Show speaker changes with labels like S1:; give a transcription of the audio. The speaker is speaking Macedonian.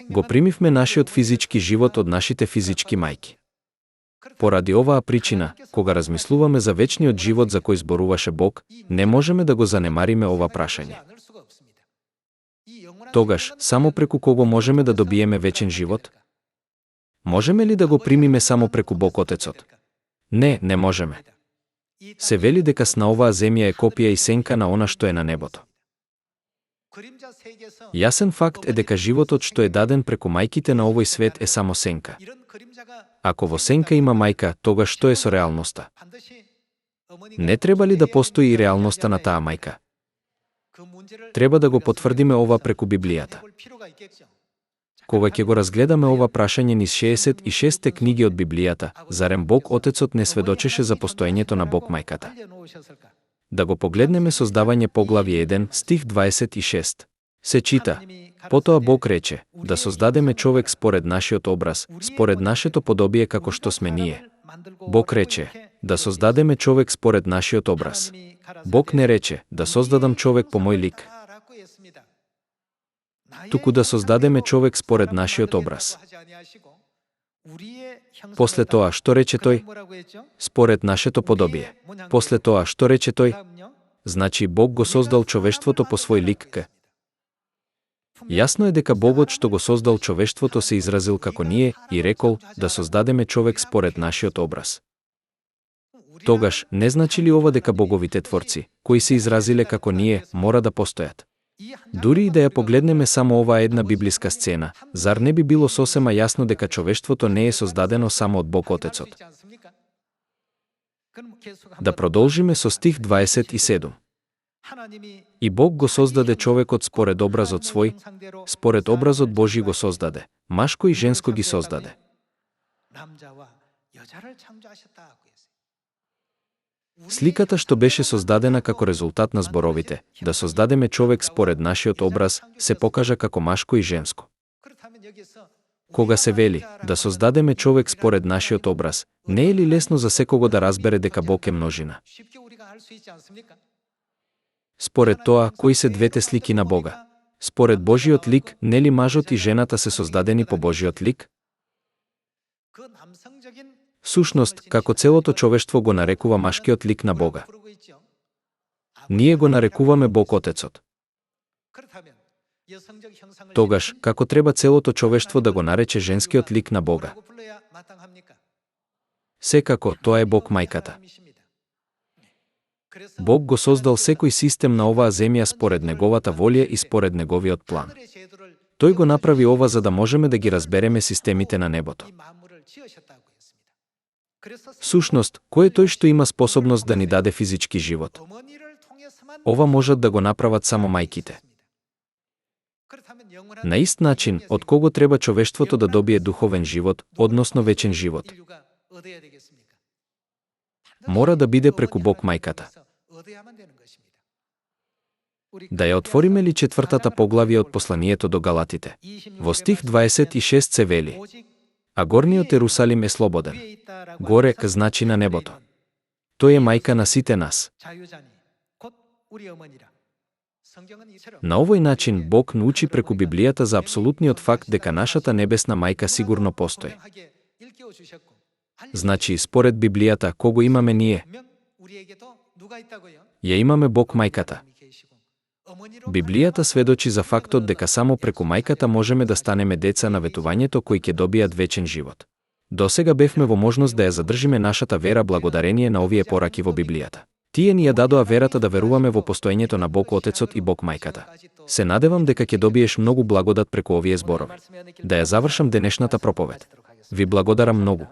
S1: Го примивме нашиот физички живот од нашите физички мајки. Поради оваа причина, кога размислуваме за вечниот живот за кој зборуваше Бог, не можеме да го занемариме ова прашање. Тогаш, само преку кого можеме да добиеме вечен живот? Можеме ли да го примиме само преку Бог Отецот? Не, не можеме. Се вели дека на оваа земја е копија и сенка на она што е на небото. Јасен факт е дека животот што е даден преку мајките на овој свет е само сенка. Ако во сенка има мајка, тогаш што е со реалноста? Не треба ли да постои и реалноста на таа мајка? Треба да го потврдиме ова преку Библијата. Кога ќе го разгледаме ова прашање низ 66 книги од Библијата, зарем Бог Отецот не сведочеше за постоењето на Бог мајката? Да го погледнеме Создавање поглавје 1, стих 26. Се чита: Потоа Бог рече, да создадеме човек според нашиот образ, според нашето подобие како што сме ние. Бог рече, да создадеме човек според нашиот образ. Бог не рече, да создадам човек по мој лик. Туку да создадеме човек според нашиот образ. После тоа, што рече тој? Според нашето подобие. После тоа, што рече тој? Значи, Бог го создал човештвото по свој лик. Јасно е дека Богот што го создал човештвото се изразил како ние и рекол да создадеме човек според нашиот образ. Тогаш, не значи ли ова дека боговите творци, кои се изразиле како ние, мора да постојат? Дури и да ја погледнеме само оваа една библиска сцена, зар не би било сосема јасно дека човештвото не е создадено само од Бог Отецот? Да продолжиме со стих 27. И Бог го создаде човекот според образот свој, според образот Божи го создаде, машко и женско ги создаде. Сликата што беше создадена како резултат на зборовите, да создадеме човек според нашиот образ, се покажа како машко и женско. Кога се вели, да создадеме човек според нашиот образ, не е ли лесно за секого да разбере дека Бог е множина? Според тоа, кои се двете слики на Бога? Според Божиот лик, нели мажот и жената се создадени по Божиот лик? Сушност, како целото човештво го нарекува машкиот лик на Бога. Ние го нарекуваме Бог Отецот. Тогаш, како треба целото човештво да го нарече женскиот лик на Бога? Секако, тоа е Бог мајката. Бог го создал секој систем на оваа земја според неговата волја и според неговиот план. Тој го направи ова за да можеме да ги разбереме системите на небото. Сушност, кој е тој што има способност да ни даде физички живот? Ова можат да го направат само мајките. На ист начин, од кого треба човештвото да добие духовен живот, односно вечен живот? Мора да биде преку Бог мајката. Да ја отвориме ли 4-та поглавје од посланието до Галатите? Во стих 26 се вели: А горниот Ерусалим е слободен. Горе значи на небото. Тој е мајка на сите нас. На овој начин Бог научи преку Библијата за апсолутниот факт дека нашата небесна мајка сигурно постои. Значи, според Библијата, кого имаме ние? Ја имаме Бог мајката. Библијата сведочи за фактот дека само преку мајката можеме да станеме деца на ветувањето кои ќе добијат вечен живот. Досега бевме во можност да ја задржиме нашата вера благодарение на овие пораки во Библијата. Тие ни ја дадоа верата да веруваме во постоењето на Бог Отецот и Бог мајката. Се надевам дека ќе добиеш многу благодат преку овие зборови. Да ја завршам денешната проповед. Ви благодарам многу.